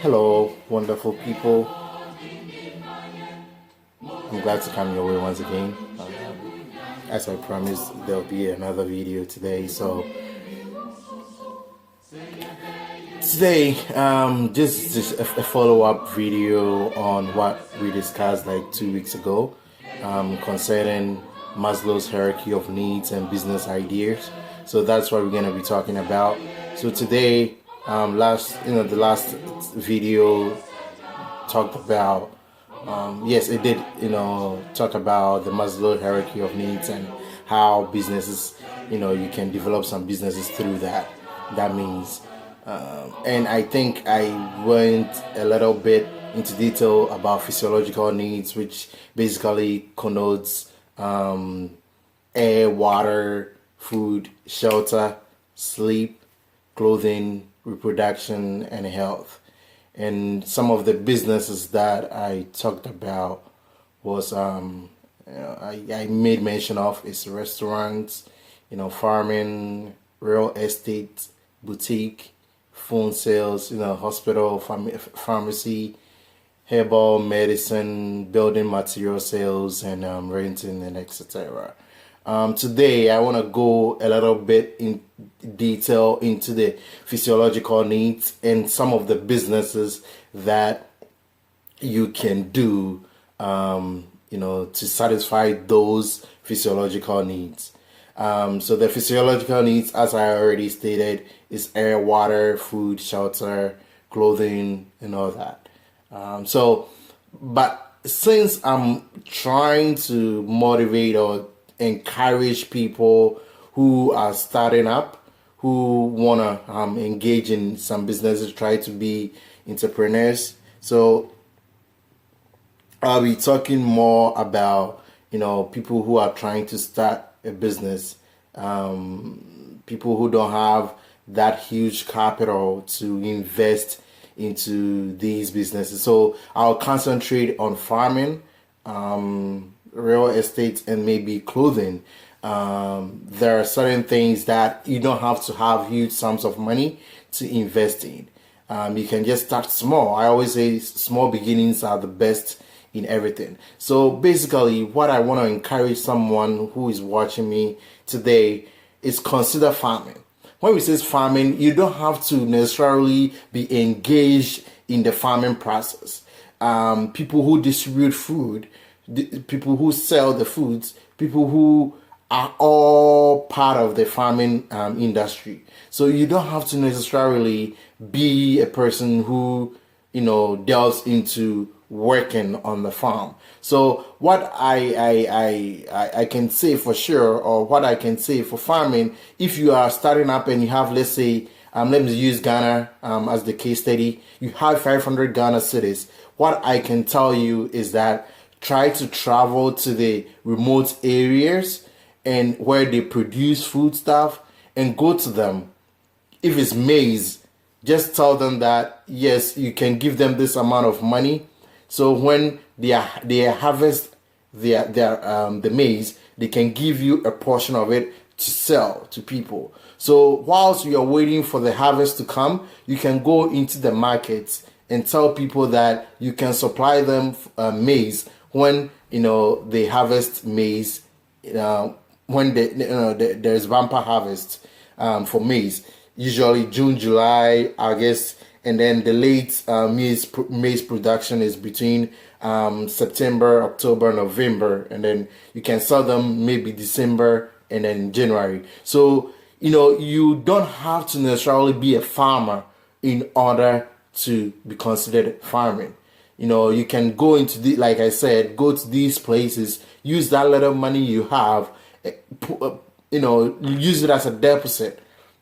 Hello, wonderful people. I'm glad to come your way once again. As I promised, there'll be another video today. So today, just a follow-up video on what we discussed like 2 weeks ago, concerning Maslow's hierarchy of needs and business ideas. So that's what we're going to be talking about. So today, the last video talked about, yes, it did, talk about the Maslow hierarchy of needs and how businesses, you can develop some businesses through that. That means, and I think I went a little bit into detail about physiological needs, which basically connotes air, water, food, shelter, sleep, clothing, reproduction, and health. And some of the businesses that I talked about was I made mention of is restaurants, farming, real estate, boutique, phone sales, hospital, pharmacy, herbal medicine, building material sales, and renting and etc. Today, I want to go a little bit in detail into the physiological needs and some of the businesses that you can do, to satisfy those physiological needs. So the physiological needs, as I already stated, is air, water, food, shelter, clothing, and all that. But since I'm trying to motivate or encourage people who are starting up, who want to engage in some businesses, try to be entrepreneurs. So I'll be talking more about, people who are trying to start a business, people who don't have that huge capital to invest into these businesses. So I'll concentrate on farming, real estate, and maybe clothing. There are certain things that you don't have to have huge sums of money to invest in. You can just start small. I always say small beginnings are the best in everything. So basically, what I want to encourage someone who is watching me today is consider farming. When we say farming, you don't have to necessarily be engaged in the farming process. People who distribute food, people who sell the foods, people who are all part of the farming industry. So you don't have to necessarily be a person who, delves into working on the farm. So what I can say for sure, or what I can say for farming, if you are starting up and you have, let's say, let me use Ghana as the case study, you have 500 Ghana cities. What I can tell you is that try to travel to the remote areas and where they produce food stuff and go to them. If it's maize, just tell them that yes, you can give them this amount of money. So when they harvest the maize, they can give you a portion of it to sell to people. So whilst you are waiting for the harvest to come, you can go into the markets and tell people that you can supply them maize when they harvest maize. When there's bumper harvest for maize, usually June, July, August, and then the late maize production is between September, October, November, and then you can sell them maybe December and then January. So you don't have to necessarily be a farmer in order to be considered farming. You can go into like I said, go to these places, use that little money you have, use it as a deposit,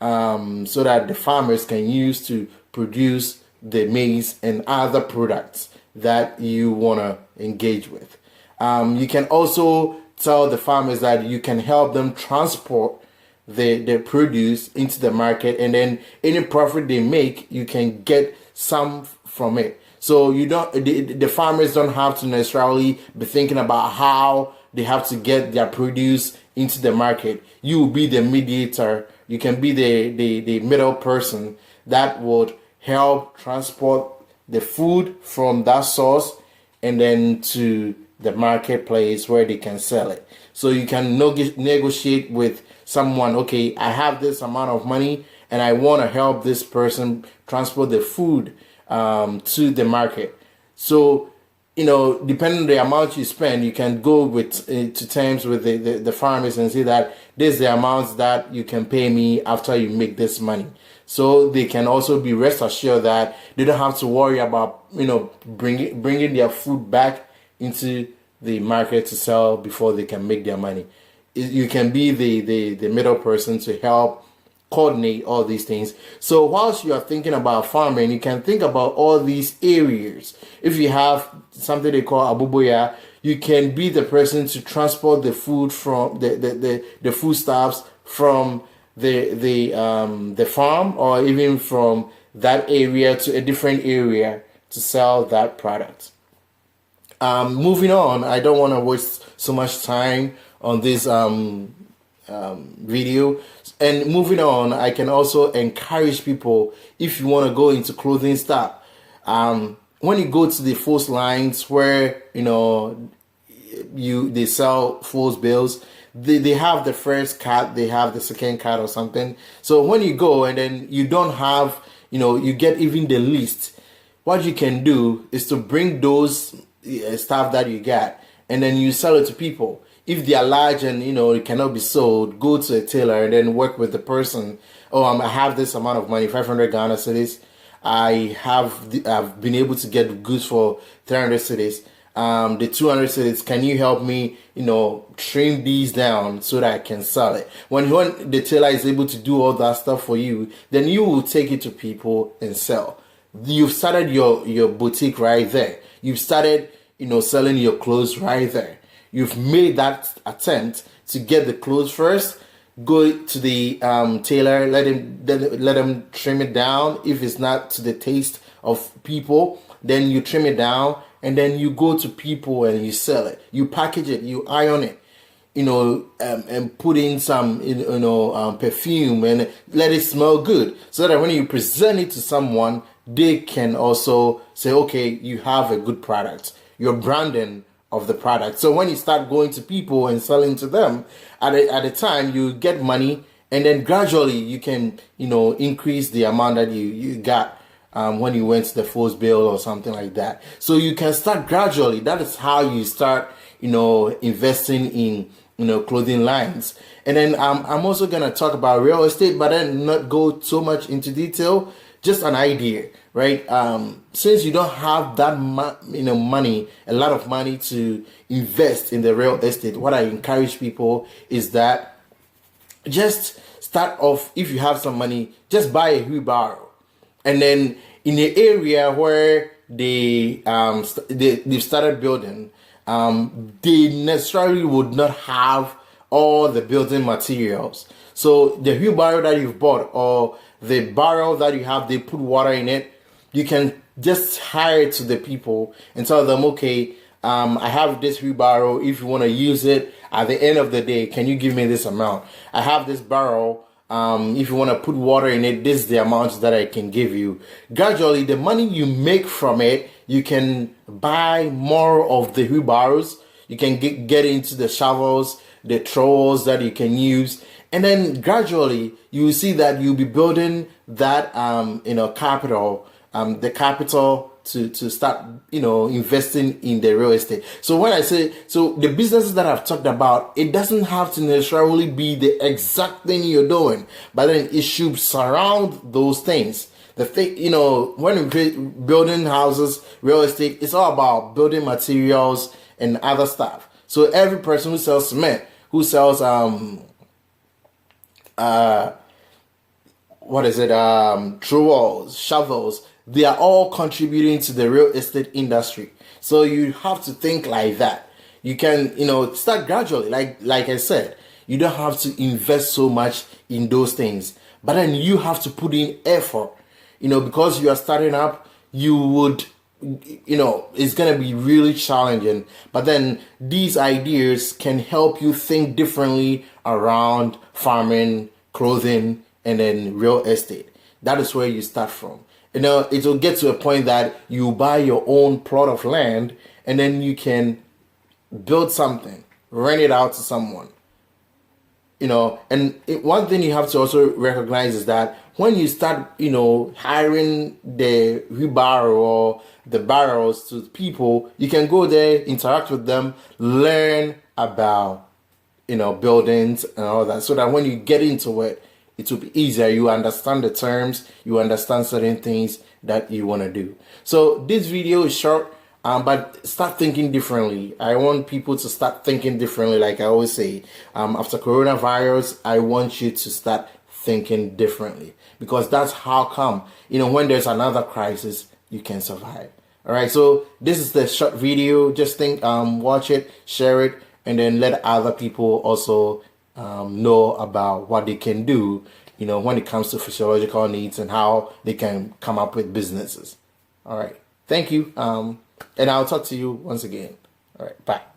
so that the farmers can use to produce the maize and other products that you want to engage with. You can also tell the farmers that you can help them transport the produce into the market, and then any profit they make, you can get some from it. So the farmers don't have to necessarily be thinking about how they have to get their produce into the market. You will be the mediator. You can be the middle person that would help transport the food from that source and then to the marketplace where they can sell it. So you can negotiate with someone, okay, I have this amount of money and I want to help this person transport the food to the market. So, depending on the amount you spend, you can go with to terms with the farmers and say that this is the amount that you can pay me after you make this money. So they can also be rest assured that they don't have to worry about, bringing their food back into the market to sell before they can make their money. You can be the middle person to help coordinate all these things. So whilst you are thinking about farming, you can think about all these areas. If you have something they call abuboya, you can be the person to transport the food from the foodstuffs from the farm, or even from that area to a different area to sell that product. Moving on, I don't want to waste so much time on this video. And moving on, I can also encourage people, if you want to go into clothing stuff, when you go to the first lines where they sell false bills, they have the first card, they have the second card or something. So when you go and then you don't have, you get even the list, what you can do is to bring those stuff that you get and then you sell it to people. If they are large and it cannot be sold, go to a tailor and then work with the person. I have this amount of money, 500 Ghana cedis. I've been able to get goods for 300 cedis. The 200 cedis, can you help me, trim these down so that I can sell it? When the tailor is able to do all that stuff for you, then you will take it to people and sell. You've started your boutique right there. You've started, selling your clothes right there. You've made that attempt to get the clothes first. Go to the tailor, let him trim it down. If it's not to the taste of people, then you trim it down, and then you go to people and you sell it. You package it, you iron it, and put in some perfume and let it smell good, so that when you present it to someone, they can also say, okay, you have a good product. You're branding of the product. So when you start going to people and selling to them, at a time you get money, and then gradually you can increase the amount that you got when you went to the first bill or something like that. So you can start gradually. That is how you start investing in clothing lines. And then I'm also gonna talk about real estate, but then not go so much into detail. Just an idea, right? Since you don't have that money, a lot of money to invest in the real estate, what I encourage people is that just start off. If you have some money, just buy a wheelbarrow, and then in the area where they've started building, they necessarily would not have all the building materials. So the wheelbarrow that you've bought, or the barrel that you have, they put water in it, you can just hire it to the people and tell them, okay, I have this wheelbarrow. If you want to use it at the end of the day, can you give me this amount? I have this barrel. If you want to put water in it, this is the amount that I can give you. Gradually, the money you make from it, you can buy more of the wheelbarrows. You can get into the shovels, the trowels that you can use. And then gradually, you will see that you'll be building that, capital, the capital to start, investing in the real estate. So when I say, so the businesses that I've talked about, it doesn't have to necessarily be the exact thing you're doing, but then it should surround those things. The thing, when we're building houses, real estate, it's all about building materials and other stuff. So every person who sells cement, who sells, trowels, shovels, they are all contributing to the real estate industry. So you have to think like that. You can, start gradually. Like I said, you don't have to invest so much in those things, but then you have to put in effort, because you are starting up, you would, it's going to be really challenging, but then these ideas can help you think differently around farming, clothing, and then real estate. That is where you start from. It will get to a point that you buy your own plot of land, and then you can build something, rent it out to someone. One thing you have to also recognize is that when you start, hiring the wheelbarrow or the barrels to people, you can go there, interact with them, learn about, buildings and all that, so that when you get into it, it will be easier. You understand the terms, you understand certain things that you want to do. So this video is short, but start thinking differently. I want people to start thinking differently. Like I always say, after coronavirus, I want you to start thinking differently, because that's how come, when there's another crisis, you can survive. All right. So this is the short video. Just watch it, share it, and then let other people also know about what they can do, when it comes to physiological needs and how they can come up with businesses. All right. Thank you. And I'll talk to you once again. All right. Bye.